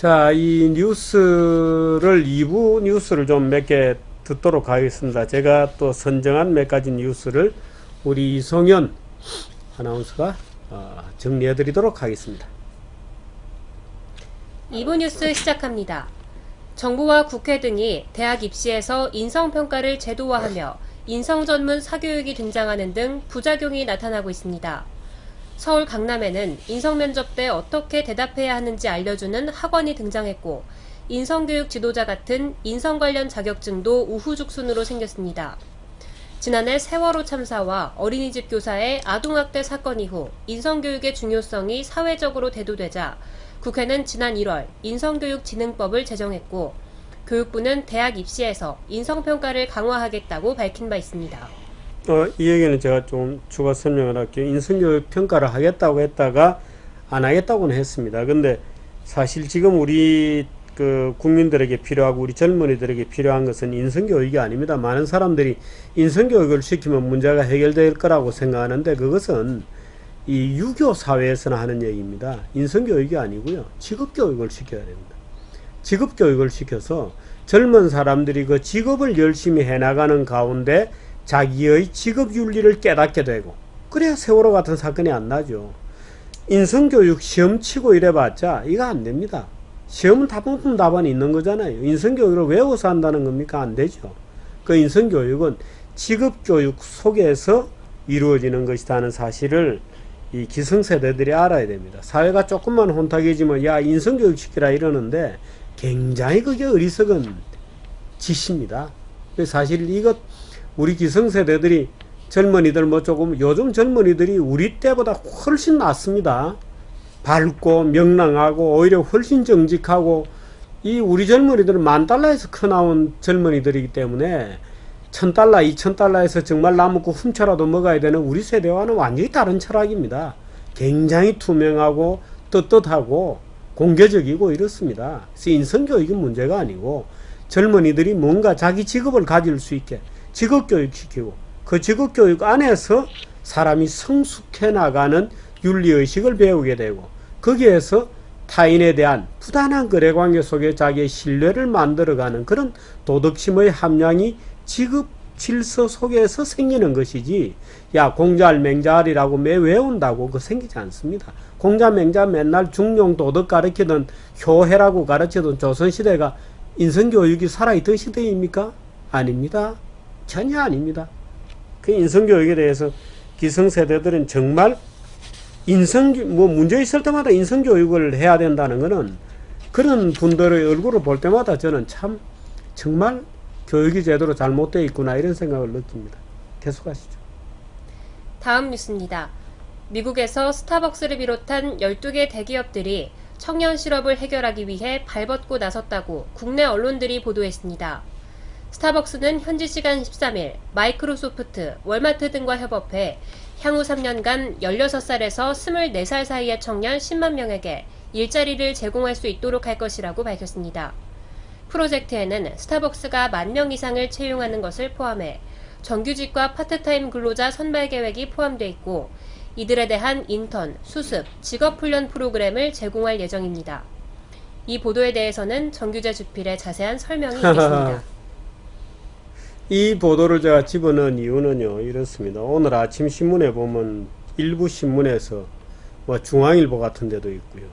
자, 이 뉴스를 2부 뉴스를 좀 몇 개 듣도록 하겠습니다. 제가 또 선정한 몇 가지 뉴스를 우리 이성현 아나운서가 정리해 드리도록 하겠습니다. 2부 뉴스 시작합니다. 정부와 국회 등이 대학 입시에서 인성평가를 제도화하며 인성전문 사교육이 등장하는 등 부작용이 나타나고 있습니다. 서울 강남에는 인성면접 때 어떻게 대답해야 하는지 알려주는 학원이 등장했고, 인성교육 지도자 같은 인성 관련 자격증도 우후죽순으로 생겼습니다. 지난해 세월호 참사와 어린이집 교사의 아동학대 사건 이후 인성교육의 중요성이 사회적으로 대두되자 국회는 지난 1월 인성교육진흥법을 제정했고, 교육부는 대학 입시에서 인성평가를 강화하겠다고 밝힌 바 있습니다. 이 얘기는 제가 좀 추가 설명을 할게요. 인성교육 평가를 하겠다고 했다가 안 하겠다고는 했습니다. 근데 사실 지금 우리 국민들에게 필요하고 우리 젊은이들에게 필요한 것은 인성교육이 아닙니다. 많은 사람들이 인성교육을 시키면 문제가 해결될 거라고 생각하는데, 그것은 이 유교 사회에서나 하는 얘기입니다. 인성교육이 아니고요, 직업교육을 시켜야 됩니다. 직업교육을 시켜서 젊은 사람들이 그 직업을 열심히 해나가는 가운데 자기의 직업윤리를 깨닫게 되고, 그래야 세월호 같은 사건이 안 나죠. 인성교육 시험 치고 이래봤자 이거 안 됩니다. 시험은 답은 답안이 있는 거잖아요. 인성교육을 외워서 한다는 겁니까? 안 되죠. 그 인성교육은 직업교육 속에서 이루어지는 것이라는 사실을 이 기성세대들이 알아야 됩니다. 사회가 조금만 혼탁해지면 야, 인성교육 시키라 이러는데 굉장히 그게 어리석은 짓입니다. 사실 이것 우리 기성세대들이 젊은이들 조금 요즘 젊은이들이 우리 때보다 훨씬 낫습니다. 밝고 명랑하고 오히려 훨씬 정직하고, 이 우리 젊은이들은 $10,000에서 커나온 젊은이들이기 때문에 $1,000, $2,000에서 정말 나먹고 훔쳐라도 먹어야 되는 우리 세대와는 완전히 다른 철학입니다. 굉장히 투명하고 떳떳하고 공개적이고 이렇습니다. 그래서 인성교육이 문제가 아니고, 젊은이들이 뭔가 자기 직업을 가질 수 있게 직업교육 시키고, 그 직업교육 안에서 사람이 성숙해 나가는 윤리의식을 배우게 되고, 거기에서 타인에 대한 부단한 거래관계 속에 자기의 신뢰를 만들어가는 그런 도덕심의 함량이 직업 질서 속에서 생기는 것이지, 야, 공자할 맹자할이라고 매 외운다고 그거 생기지 않습니다. 공자 맹자 맨날 중용 도덕 가르치던 효해라고 가르치던 조선시대가 인성교육이 살아있던 시대입니까? 아닙니다. 전혀 아닙니다. 그 인성교육에 대해서 기성세대들은 정말 문제 있을 때마다 인성교육을 해야 된다는 것은, 그런 분들의 얼굴을 볼 때마다 저는 참 정말 교육이 제대로 잘못되어 있구나 이런 생각을 느낍니다. 계속하시죠. 다음 뉴스입니다. 미국에서 스타벅스를 비롯한 12개 대기업들이 청년 실업을 해결하기 위해 발벗고 나섰다고 국내 언론들이 보도했습니다. 스타벅스는 현지 시간 13일 마이크로소프트, 월마트 등과 협업해 향후 3년간 16살에서 24살 사이의 청년 10만 명에게 일자리를 제공할 수 있도록 할 것이라고 밝혔습니다. 프로젝트에는 스타벅스가 10,000명 이상을 채용하는 것을 포함해 정규직과 파트타임 근로자 선발 계획이 포함되어 있고, 이들에 대한 인턴, 수습, 직업훈련 프로그램을 제공할 예정입니다. 이 보도에 대해서는 정규재 주필의 자세한 설명이 있겠습니다. 이 보도를 제가 집어넣은 이유는요, 이렇습니다. 오늘 아침 신문에 보면 일부 신문에서 중앙일보 같은 데도 있고요.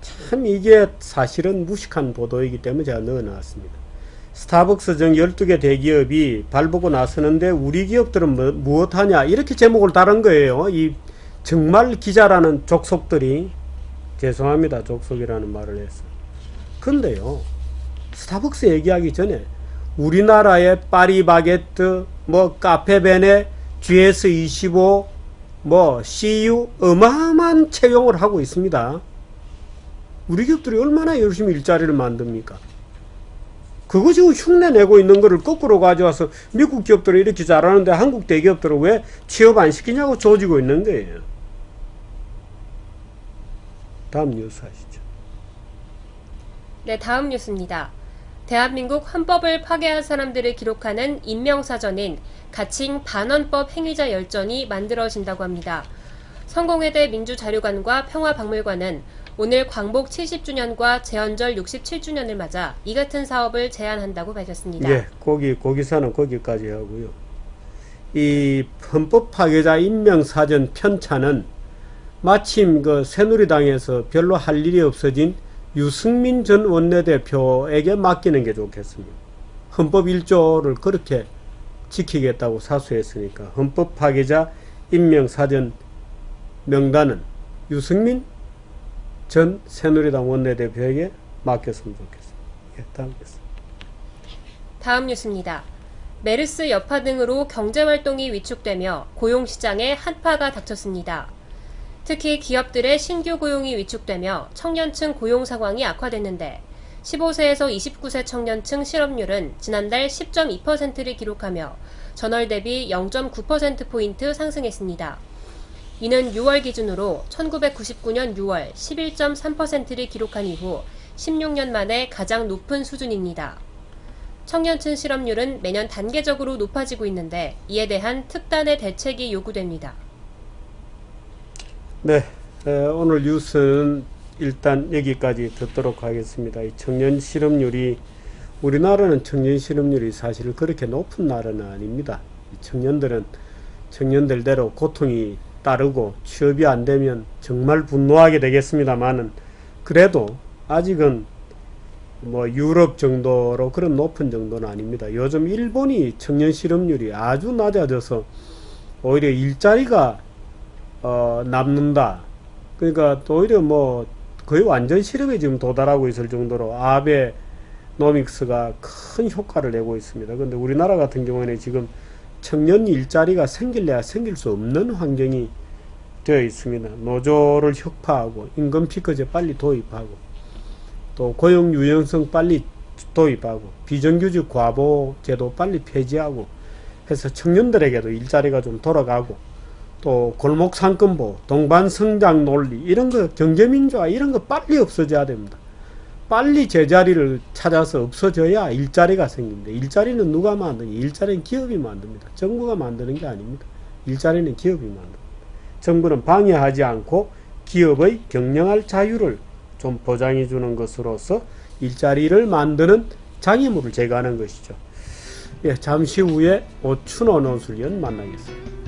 참 이게 사실은 무식한 보도이기 때문에 제가 넣어놨습니다. 스타벅스 등 12개 대기업이 발벗고 나서는데 우리 기업들은 무엇하냐, 이렇게 제목을 다른 거예요. 이 정말 기자라는 족속들이. 죄송합니다, 족속이라는 말을 해서. 근데요, 스타벅스 얘기하기 전에 우리나라의 파리바게뜨, 카페베네, GS25, CU 어마어마한 채용을 하고 있습니다. 우리 기업들이 얼마나 열심히 일자리를 만듭니까? 그거 지금 흉내 내고 있는 거를 거꾸로 가져와서 미국 기업들은 이렇게 잘하는데 한국 대기업들은 왜 취업 안 시키냐고 조지고 있는 거예요. 다음 뉴스 하시죠. 네, 다음 뉴스입니다. 대한민국 헌법을 파괴한 사람들을 기록하는 인명사전인 가칭 반헌법 행위자 열전이 만들어진다고 합니다. 성공회대 민주자료관과 평화박물관은 오늘 광복 70주년과 제헌절 67주년을 맞아 이 같은 사업을 제안한다고 밝혔습니다. 예, 거기서는 거기까지 하고요. 이 헌법 파괴자 임명사전 편찬은 마침 그 새누리당에서 별로 할 일이 없어진 유승민 전 원내대표에게 맡기는 게 좋겠습니다. 헌법 1조를 그렇게 지키겠다고 사수했으니까 헌법 파괴자 임명사전 명단은 유승민 전 새누리당 원내대표에게 맡겼으면 좋겠습니다. 예, 다음 뉴스입니다. 메르스 여파 등으로 경제활동이 위축되며 고용시장에 한파가 닥쳤습니다. 특히 기업들의 신규 고용이 위축되며 청년층 고용 상황이 악화됐는데 15세에서 29세 청년층 실업률은 지난달 10.2%를 기록하며 전월 대비 0.9%포인트 상승했습니다. 이는 6월 기준으로 1999년 6월 11.3%를 기록한 이후 16년 만에 가장 높은 수준입니다. 청년층 실업률은 매년 단계적으로 높아지고 있는데 이에 대한 특단의 대책이 요구됩니다. 네, 오늘 뉴스는 일단 여기까지 듣도록 하겠습니다. 이 청년 실업률이 우리나라는 청년 실업률이 사실 그렇게 높은 나라는 아닙니다. 청년들은 청년들대로 고통이 따르고 취업이 안 되면 정말 분노하게 되겠습니다만은 그래도 아직은 뭐 유럽 정도로 그런 높은 정도는 아닙니다. 요즘 일본이 청년 실업률이 아주 낮아져서 오히려 일자리가 남는다. 그러니까 오히려 뭐 거의 완전 실업에 지금 도달하고 있을 정도로 아베노믹스가 큰 효과를 내고 있습니다. 그런데 우리나라 같은 경우에는 지금 청년 일자리가 생길래야 생길 수 없는 환경이 되어 있습니다. 노조를 혁파하고 임금 피크제 빨리 도입하고 또 고용 유연성 빨리 도입하고 비정규직 과보 제도 빨리 폐지하고 해서 청년들에게도 일자리가 좀 돌아가고 또 골목 상권보, 동반 성장 논리 이런 거 경제민주화 이런 거 빨리 없어져야 됩니다. 빨리 제자리를 찾아서 없어져야 일자리가 생깁니다. 일자리는 누가 만드냐? 일자리는 기업이 만듭니다. 정부가 만드는 게 아닙니다. 일자리는 기업이 만듭니다. 정부는 방해하지 않고 기업의 경영할 자유를 좀 보장해 주는 것으로서 일자리를 만드는 장애물을 제거하는 것이죠. 예, 잠시 후에 오춘호 논술위원 만나겠습니다.